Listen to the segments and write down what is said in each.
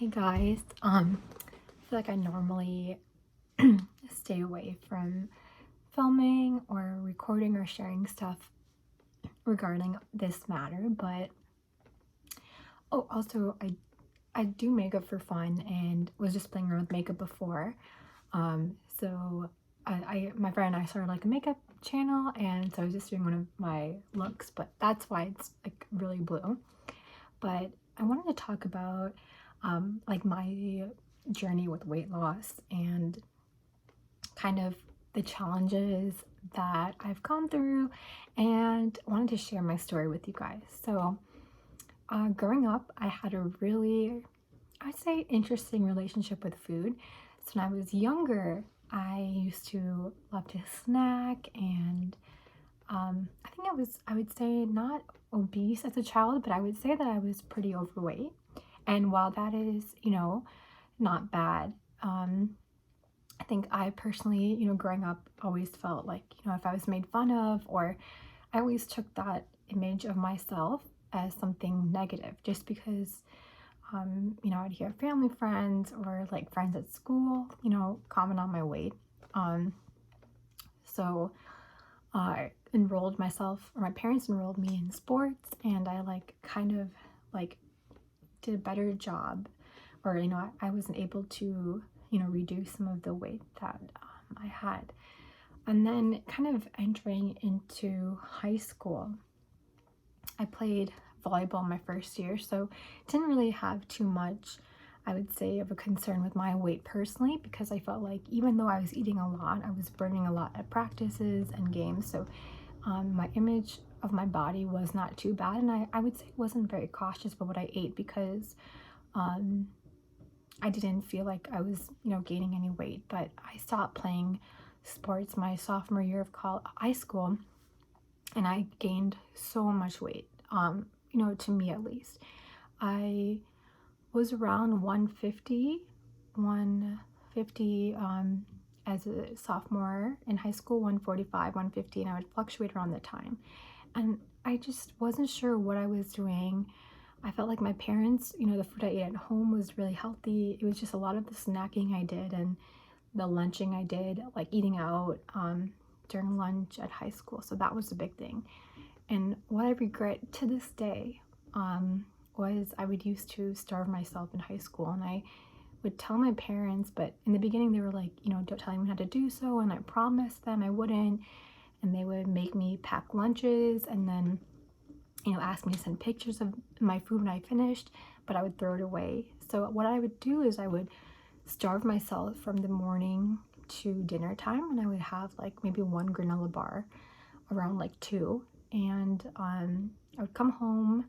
Hey guys, I feel like I normally stay away from filming or recording or sharing stuff regarding this matter, but also I do makeup for fun and was just playing around with makeup before. So my friend and I started like a makeup channel, and so I was just doing one of my looks, but that's why it's like really blue. But I wanted to talk about like my journey with weight loss and kind of the challenges that I've gone through, and wanted to share my story with you guys. So, growing up, I had a really, I'd say, interesting relationship with food. So, when I was younger, I used to love to snack, and I think I would say, not obese as a child, but I would say that I was pretty overweight. And while that is, not bad, I think I personally, growing up, always felt like, if I was made fun of, or I always took that image of myself as something negative, just because, I'd hear family friends or like friends at school, comment on my weight. Um, so I enrolled myself, or my parents enrolled me in sports, and I like kind of like did a better job, or I wasn't able to reduce some of the weight that I had. And then kind of entering into high school, I played volleyball my first year, so didn't really have too much, I would say, of a concern with my weight personally, because I felt like even though I was eating a lot, I was burning a lot at practices and games. So my image of my body was not too bad, and I would say wasn't very cautious about what I ate, because um, I didn't feel like I was, gaining any weight. But I stopped playing sports my sophomore year of high school, and I gained so much weight. To me at least, I was around 150 as a sophomore in high school, 145, 150, and I would fluctuate around the time. And I just wasn't sure what I was doing. I felt like my parents, the food I ate at home was really healthy. It was just a lot of the snacking I did and the lunching I did, like eating out during lunch at high school. So that was the big thing. And what I regret to this day was I would used to starve myself in high school, and I would tell my parents, but in the beginning they were like, don't tell anyone how to do so, and I promised them I wouldn't, and they would make me pack lunches and then ask me to send pictures of my food when I finished, but I would throw it away. So what I would do is I would starve myself from the morning to dinner time, and I would have like maybe one granola bar around like 2, and I would come home,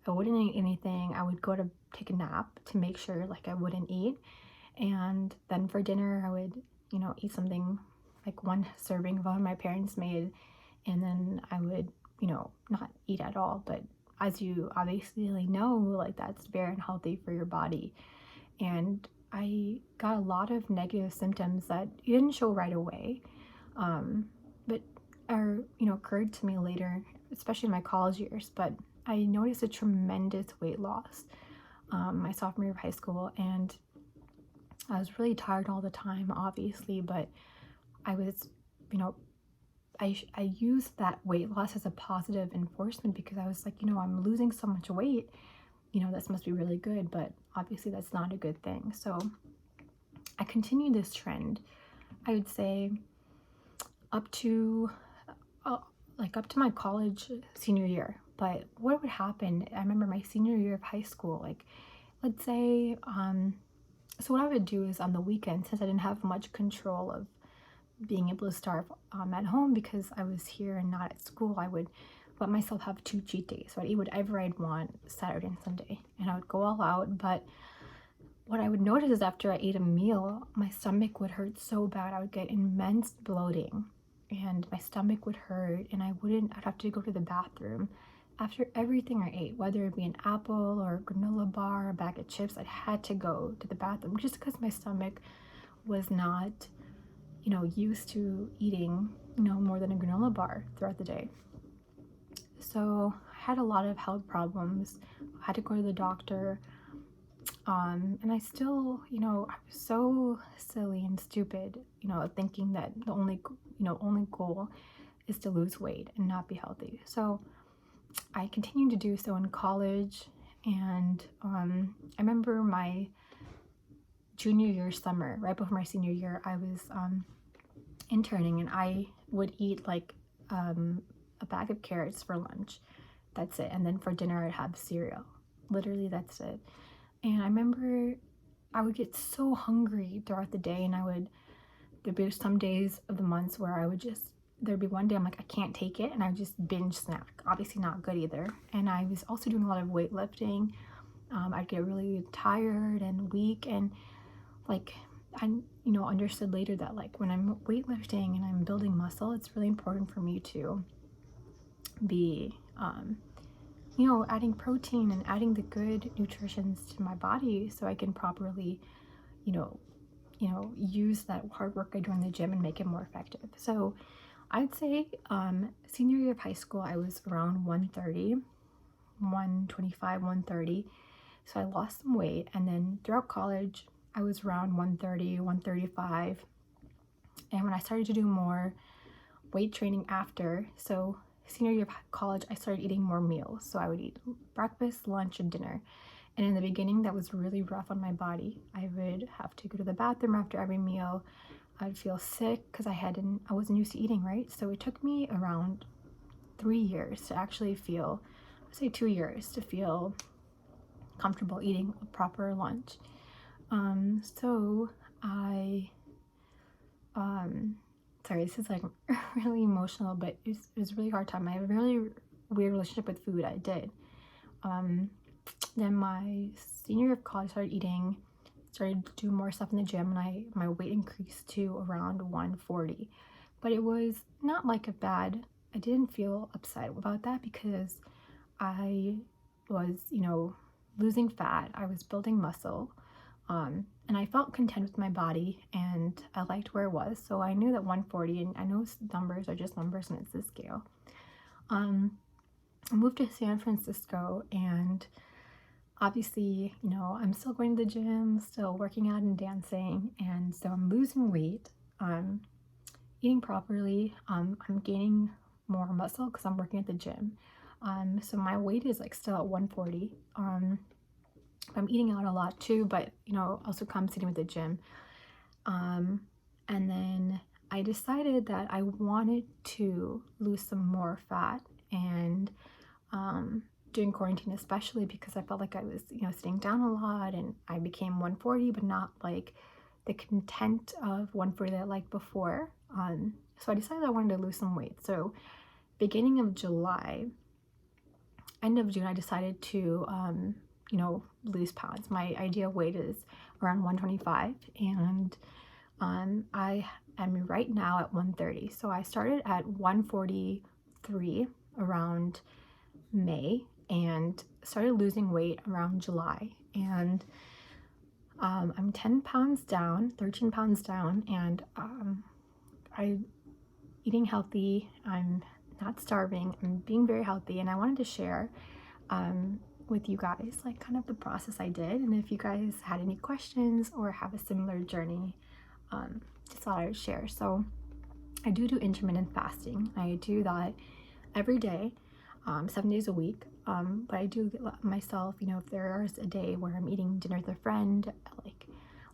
I wouldn't eat anything, I would go to take a nap to make sure like I wouldn't eat, and then for dinner I would eat something like one serving of what my parents made, and then I would not eat at all. But as you obviously know, like that's very unhealthy for your body. And I got a lot of negative symptoms that didn't show right away, but are occurred to me later, especially in my college years. But I noticed a tremendous weight loss my sophomore year of high school, and I was really tired all the time, obviously, but I was, you know, I used that weight loss as a positive enforcement, because I was like, I'm losing so much weight, this must be really good, but obviously that's not a good thing. So I continued this trend, I would say, up to up to my college senior year. But what would happen, I remember my senior year of high school, like let's say, so what I would do is on the weekend, since I didn't have much control of being able to starve at home because I was here and not at school, I would let myself have 2 cheat days. So I'd eat whatever I'd want Saturday and Sunday, and I would go all out. But what I would notice is after I ate a meal, my stomach would hurt so bad. I would get immense bloating, and my stomach would hurt, and I'd have to go to the bathroom after everything I ate, whether it be an apple or a granola bar, a bag of chips. I had to go to the bathroom just because my stomach was not used to eating, more than a granola bar throughout the day. So I had a lot of health problems. I had to go to the doctor. And I still, I was so silly and stupid, thinking that the only goal is to lose weight and not be healthy. So I continued to do so in college. And I remember my junior year summer, right before my senior year, I was interning, and I would eat like a bag of carrots for lunch. That's it. And then for dinner, I'd have cereal. Literally, that's it. And I remember I would get so hungry throughout the day, and there'd be some days of the months where there'd be one day I'm like, I can't take it, and I would just binge snack. Obviously not good either. And I was also doing a lot of weightlifting. I'd get really tired and weak, and like, I, understood later that like when I'm weightlifting and I'm building muscle, it's really important for me to be, adding protein and adding the good nutritions to my body so I can properly, you know, use that hard work I do in the gym and make it more effective. So I'd say senior year of high school, I was around 130, 125, 130. So I lost some weight. And then throughout college, I was around 130, 135. And when I started to do more weight training after, so senior year of college, I started eating more meals. So I would eat breakfast, lunch, and dinner. And in the beginning, that was really rough on my body. I would have to go to the bathroom after every meal. I'd feel sick because I wasn't used to eating, right? So it took me around 3 years to actually feel, I'd say 2 years to feel comfortable eating a proper lunch. So I, sorry, this is like really emotional, but it was a really hard time. I have a really weird relationship with food. I did. Then my senior year of college, started to do more stuff in the gym, and my weight increased to around 140. But it was not like I didn't feel upset about that because I was, losing fat. I was building muscle. And I felt content with my body, and I liked where it was. So I knew that 140, and I know numbers are just numbers and it's the scale. I moved to San Francisco, and obviously, I'm still going to the gym, still working out and dancing, and so I'm losing weight. I'm eating properly. I'm gaining more muscle because I'm working at the gym. So my weight is like still at 140. I'm eating out a lot too, but also compensating with the gym. And then I decided that I wanted to lose some more fat, and during quarantine especially, because I felt like I was sitting down a lot, and I became 140 but not like the content of 140 that I liked before. So I decided I wanted to lose some weight. So beginning of July, end of June, I decided to lose pounds. My ideal weight is around 125, and I am right now at 130. So I started at 143 around May and started losing weight around July. And I'm 10 pounds down, 13 pounds down, and I'm eating healthy. I'm not starving. I'm being very healthy, and I wanted to share with you guys like kind of the process I did, and if you guys had any questions or have a similar journey, just thought I would share. So I do intermittent fasting. I do that every day, 7 days a week. But I do get myself, if there's a day where I'm eating dinner with a friend, like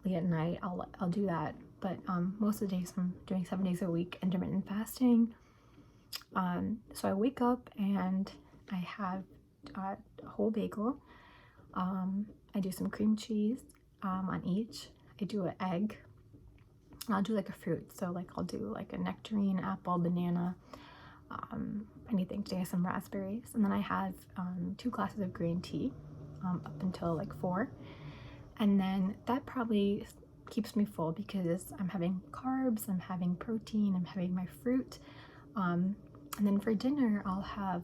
late at night, I'll do that. But most of the days I'm doing 7 days a week intermittent fasting. So I wake up and I have a whole bagel. I do some cream cheese on each. I do an egg. I'll do like a fruit. So like I'll do like a nectarine, apple, banana, anything. Today I have some raspberries. And then I have 2 glasses of green tea up until like 4. And then that probably keeps me full because I'm having carbs, I'm having protein, I'm having my fruit. And then for dinner, I'll have,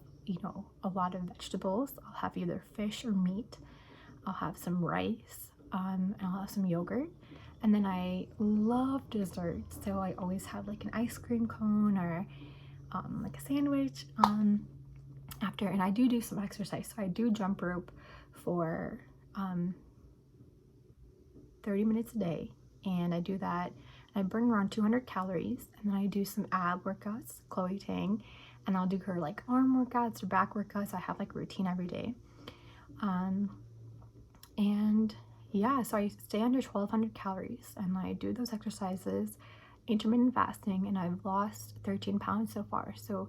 a lot of vegetables. I'll have either fish or meat. I'll have some rice, and I'll have some yogurt. And then I love desserts, so I always have like an ice cream cone or like a sandwich after. And I do some exercise, so I do jump rope for 30 minutes a day, and I do that. I burn around 200 calories, and then I do some ab workouts, Chloe Tang, and I'll do her like arm workouts or back workouts. I have like a routine every day. And yeah, so I stay under 1200 calories and I do those exercises, intermittent fasting, and I've lost 13 pounds so far. So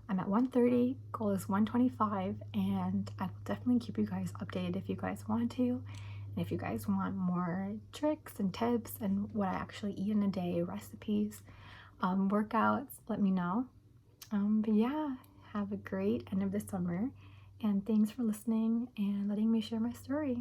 I'm at 130, goal is 125, and I will definitely keep you guys updated if you guys want to. And if you guys want more tricks and tips and what I actually eat in a day, recipes, workouts, let me know. But yeah, have a great end of the summer, and thanks for listening and letting me share my story.